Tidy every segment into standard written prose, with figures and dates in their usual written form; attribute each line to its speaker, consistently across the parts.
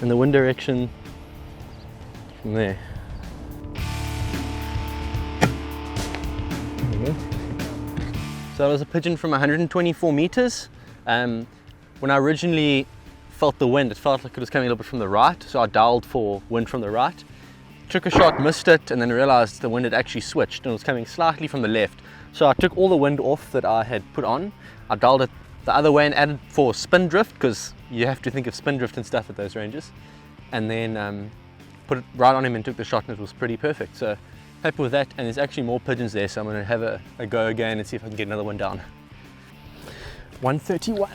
Speaker 1: and the wind direction from there. So it was a pigeon from 124 meters. When I originally felt the wind, it felt like it was coming a little bit from the right, so I dialed for wind from the right. Took a shot, missed it, and then realized the wind had actually switched and it was coming slightly from the left. So I took all the wind off that I had put on. I dialed it the other way and added for spin drift, because you have to think of spin drift and stuff at those ranges. And then put it right on him and took the shot, and it was pretty perfect. So happy with that, and there's actually more pigeons there, so I'm going to have a go again and see if I can get another one down. 131.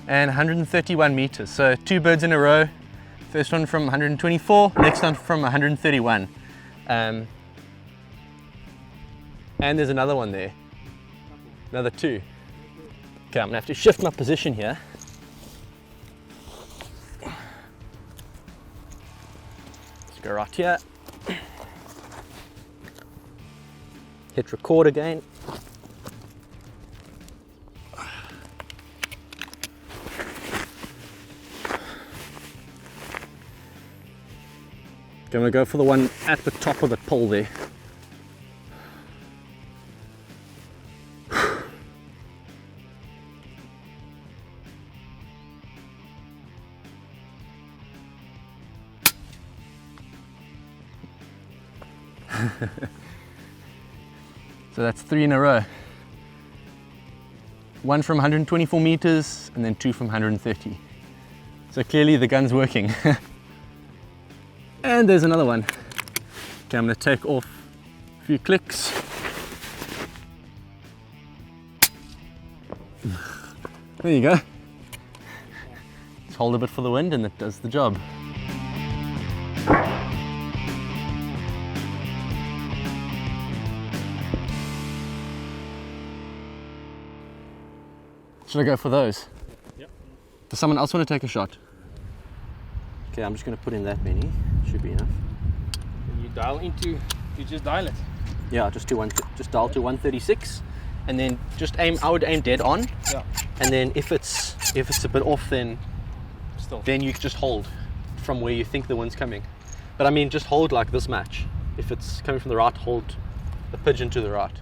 Speaker 1: And 131 meters, so 2 birds in a row. First one from 124, next one from 131. And there's another one there, another 2. Okay, I'm gonna have to shift my position here. Let's go right here. Hit record again. I'm going to go for the one at the top of the pole there. So that's 3 in a row. 1 from 124 meters and then 2 from 130. So clearly the gun's working. And there's another one. Okay, I'm going to take off a few clicks. There you go. Just hold a bit for the wind and it does the job. Should I go for those?
Speaker 2: Yep.
Speaker 1: Does someone else want to take a shot? Okay, I'm just going to put in that many. Should be enough.
Speaker 2: When you dial into, you just dial it.
Speaker 1: Yeah, just dial to 136, and then just aim. I would aim dead on.
Speaker 2: Yeah.
Speaker 1: And then if it's a bit off, then you just hold from where you think the wind's coming. But I mean, just hold like this much. If it's coming from the right, hold the pigeon to the right.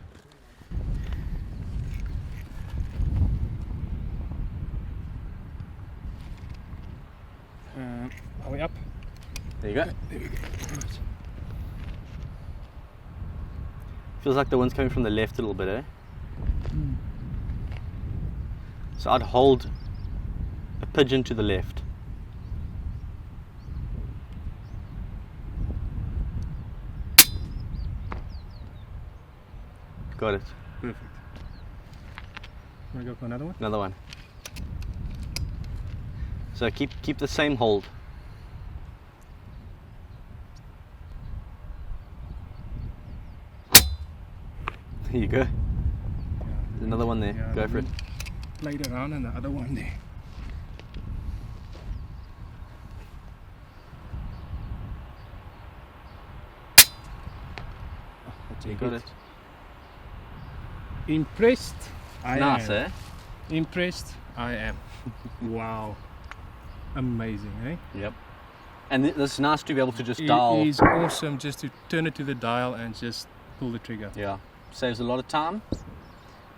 Speaker 2: Are we up?
Speaker 1: There you go.
Speaker 2: There we go. Right.
Speaker 1: Feels like the wind's coming from the left a little bit, eh? So I'd hold a pigeon to the left. Got it.
Speaker 2: Perfect. Want to go for another one?
Speaker 1: Another one. So keep the same hold. There you go. There's another one there.
Speaker 2: Yeah,
Speaker 1: go for it.
Speaker 2: Played around and the other one there.
Speaker 1: You got it.
Speaker 2: Impressed. I
Speaker 1: Nice,
Speaker 2: am.
Speaker 1: eh?
Speaker 2: Impressed. I am. Wow. Amazing, eh?
Speaker 1: Yep. And it's nice to be able to just dial.
Speaker 2: It is awesome just to turn it to the dial and just pull the trigger.
Speaker 1: Yeah. Saves a lot of time.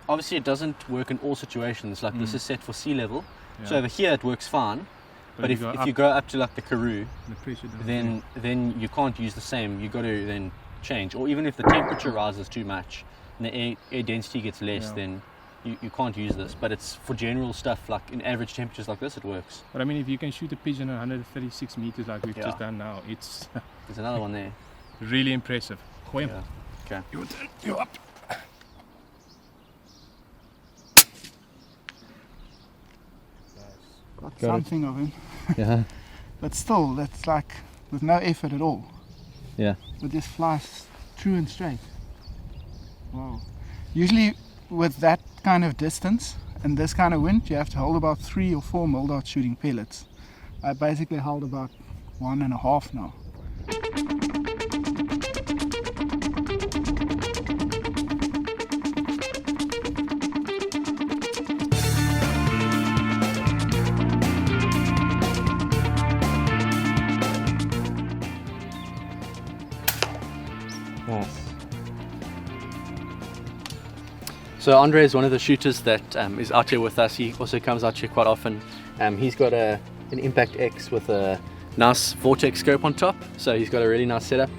Speaker 1: Obviously it doesn't work in all situations, like this is set for sea level.
Speaker 2: Yeah.
Speaker 1: So over here it works fine. But if
Speaker 2: up,
Speaker 1: you go up to like the Karoo,
Speaker 2: the pressure down
Speaker 1: then you can't use the same. You got to then change. Or even if the temperature rises too much and the air density gets less, then you can't use this. But it's for general stuff, like in average temperatures like this, it works.
Speaker 2: But I mean, if you can shoot a pigeon at 136 meters like we've just done now, it's
Speaker 1: There's another one there.
Speaker 2: really impressive. Gooi him.
Speaker 1: Yeah. Okay.
Speaker 2: Your turn. You're up.
Speaker 3: Got something of him.
Speaker 1: Yeah.
Speaker 3: But still, that's like with no effort at all.
Speaker 1: Yeah.
Speaker 3: It just flies true and straight. Wow. Usually with that kind of distance and this kind of wind, you have to hold about 3 or 4 mil-dart shooting pellets. I basically held about 1.5 now.
Speaker 1: So Andre is one of the shooters that is out here with us. He also comes out here quite often. He's got an Impact X with a nice vortex scope on top, so he's got a really nice setup.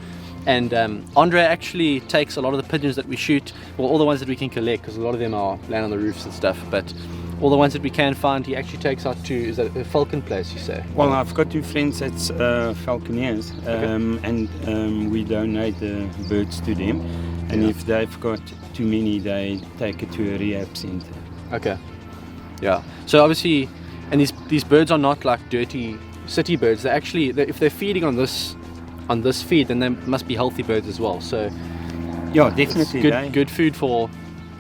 Speaker 1: And Andre actually takes a lot of the pigeons that we shoot, well, all the ones that we can collect, because a lot of them are laying on the roofs and stuff, but all the ones that we can find, he actually takes out to, is that a falcon place, you say?
Speaker 4: Well, I've got 2 friends that's falconeers, and we donate the birds to them. And if they've got too many, they take it to a rehab center.
Speaker 1: Okay. Yeah. So obviously, and these birds are not like dirty city birds. They're actually, if they're feeding on this feed, then they must be healthy birds as well. So
Speaker 4: yeah, definitely.
Speaker 1: Good food for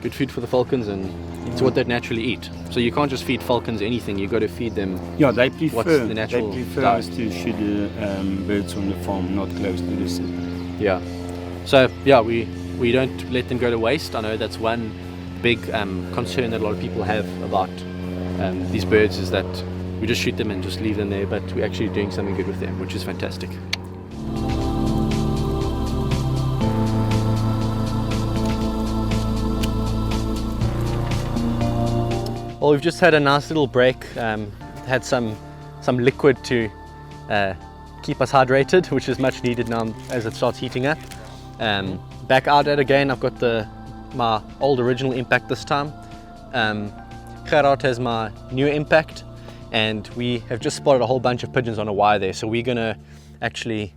Speaker 1: the falcons, and it's what they naturally eat. So you can't just feed falcons anything. You got to feed them.
Speaker 4: Yeah, they prefer.
Speaker 1: What's the natural
Speaker 4: They prefer
Speaker 1: diet.
Speaker 4: us to shoot the birds on the farm, not close to the city.
Speaker 1: Yeah. So yeah, we don't let them go to waste. I know that's one big concern that a lot of people have about these birds, is that we just shoot them and just leave them there, but we're actually doing something good with them, which is fantastic. Well, we've just had a nice little break, had some liquid to keep us hydrated, which is much needed now as it starts heating up. Back out at again, I've got my old original Impact this time. Gerard has my new Impact, and we have just spotted a whole bunch of pigeons on a wire there, so we're gonna actually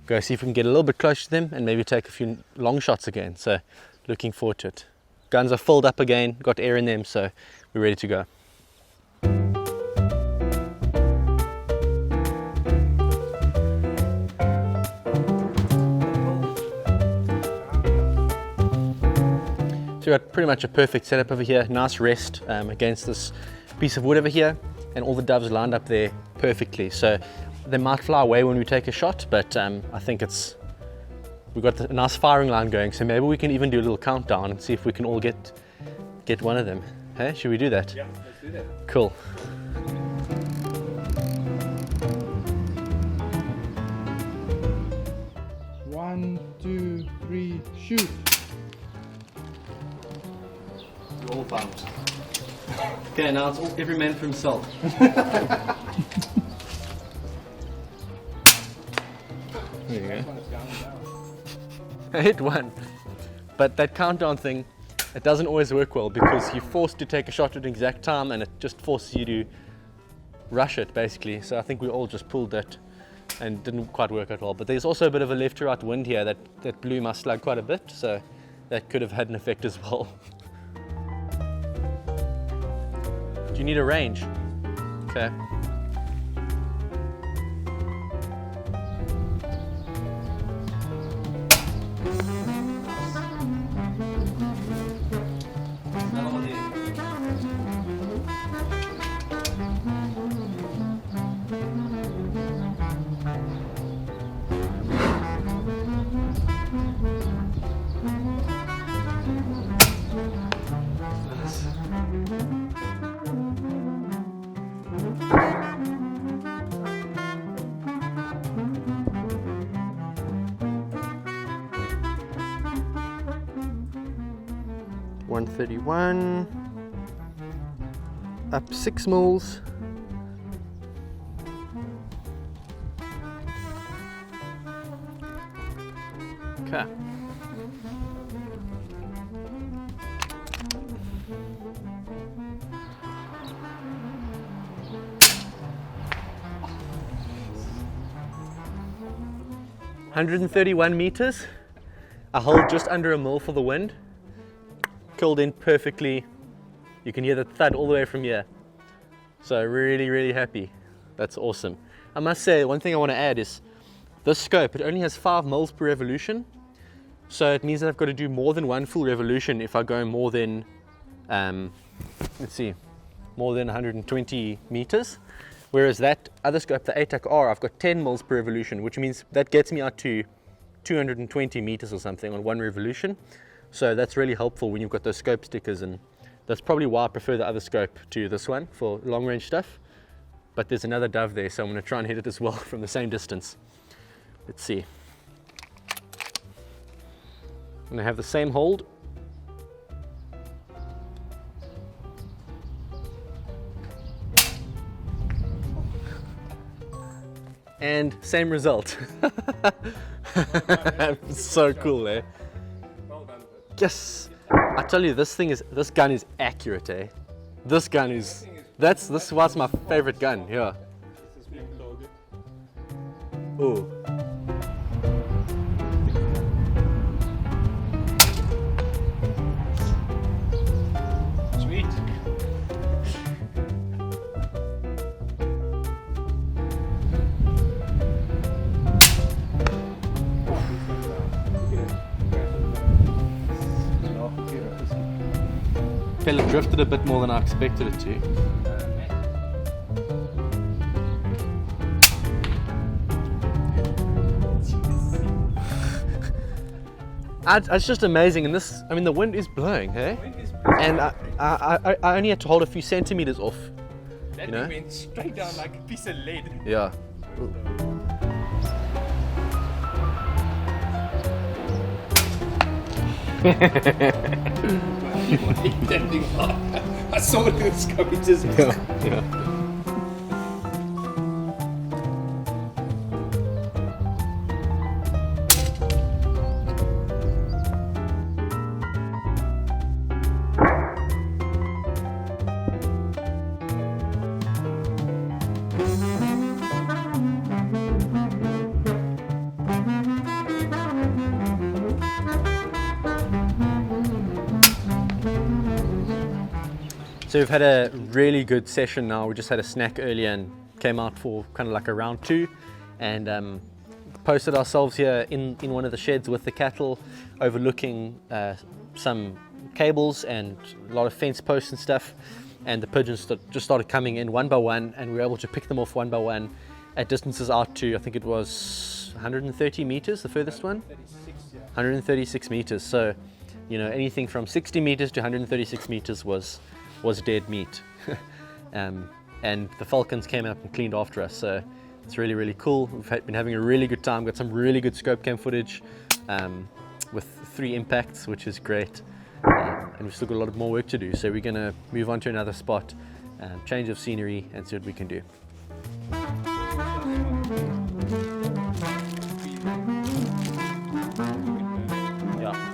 Speaker 1: go see if we can get a little bit closer to them and maybe take a few long shots again. So looking forward to it. Guns are filled up again, got air in them, so we're ready to go. So we've got pretty much a perfect setup over here, nice rest against this piece of wood over here, and all the doves lined up there perfectly. So they might fly away when we take a shot, but I think we've got a nice firing line going, so maybe we can even do a little countdown and see if we can all get one of them. Hey, should we do that?
Speaker 2: Yeah, let's do that.
Speaker 1: Cool.
Speaker 3: One, two, three, shoot.
Speaker 1: We're all pumped. Okay, now it's every man for himself. There you go. I hit one. But that countdown thing, it doesn't always work well, because you're forced to take a shot at an exact time, and it just forces you to rush it basically. So I think we all just pulled that and didn't quite work out well. But there's also a bit of a left to right wind here that blew my slug quite a bit, so that could have had an effect as well. Do you need a range? Okay. $131, up 6 mils. Okay. $131 meters. I hold just under a mil for the wind. Killed in perfectly. You can hear the thud all the way from here. So really happy. That's awesome. I must say, one thing I want to add is this scope, it only has 5 mils per revolution. So it means that I've got to do more than 1 full revolution if I go more than, more than 120 meters. Whereas that other scope, the ATAC-R, I've got 10 mils per revolution, which means that gets me out to 220 meters or something on 1 revolution. So that's really helpful when you've got those scope stickers, and that's probably why I prefer the other scope to this one for long range stuff. But there's another dove there, so I'm going to try and hit it as well from the same distance. Let's see. I'm going to have the same hold. and same result. So cool, eh?
Speaker 2: Well done.
Speaker 1: Yes! I tell you, this gun is accurate, eh? This gun is, this was my favorite gun, yeah.
Speaker 2: This is being loaded.
Speaker 1: Ooh.
Speaker 2: Sweet.
Speaker 1: Pellet drifted a bit more than I expected it to. It's just amazing, and this, I mean, the wind is blowing, hey? And I only had to hold a few centimeters off,
Speaker 2: That
Speaker 1: you know?
Speaker 2: went straight down like a piece of lead.
Speaker 1: Yeah.
Speaker 2: I saw it in the scope, it just
Speaker 1: Yeah. So we've had a really good session now. We just had a snack earlier and came out for kind of like a round 2, and posted ourselves here in one of the sheds with the cattle, overlooking some cables and a lot of fence posts and stuff. And the pigeons just started coming in one by one, and we were able to pick them off one by one at distances out to, I think it was 130 meters, the furthest one? 136 meters. So, you know, anything from 60 meters to 136 meters was dead meat. And the falcons came up and cleaned after us, so it's really, really cool. We've been having a really good time, got some really good scope cam footage with 3 impacts, which is great. And we've still got a lot of more work to do, so we're going to move on to another spot, change of scenery, and see what we can do. Yeah.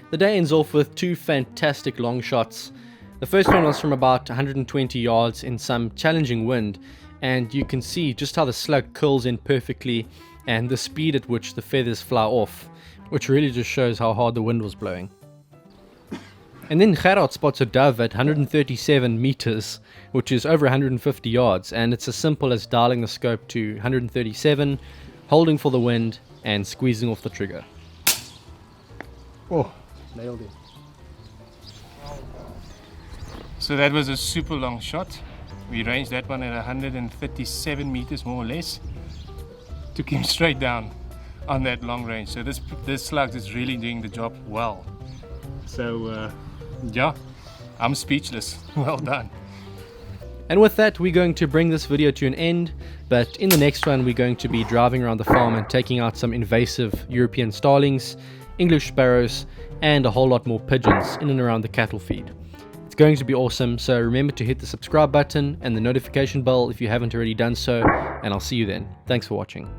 Speaker 1: The day ends off with 2 fantastic long shots. The first one was from about 120 yards in some challenging wind, and you can see just how the slug curls in perfectly and the speed at which the feathers fly off, which really just shows how hard the wind was blowing. And then Gerard spots a dove at 137 meters, which is over 150 yards, and it's as simple as dialing the scope to 137, holding for the wind, and squeezing off the trigger.
Speaker 3: Oh, nailed it.
Speaker 2: So that was a super long shot. We ranged that one at 137 meters more or less. Took him straight down on that long range. So this slug is really doing the job well. So yeah, I'm speechless. Well done.
Speaker 1: And with that, we're going to bring this video to an end, but in the next one we're going to be driving around the farm and taking out some invasive European starlings, English sparrows, and a whole lot more pigeons in and around the cattle feed. It's going to be awesome, so remember to hit the subscribe button and the notification bell if you haven't already done so, and I'll see you then. Thanks for watching.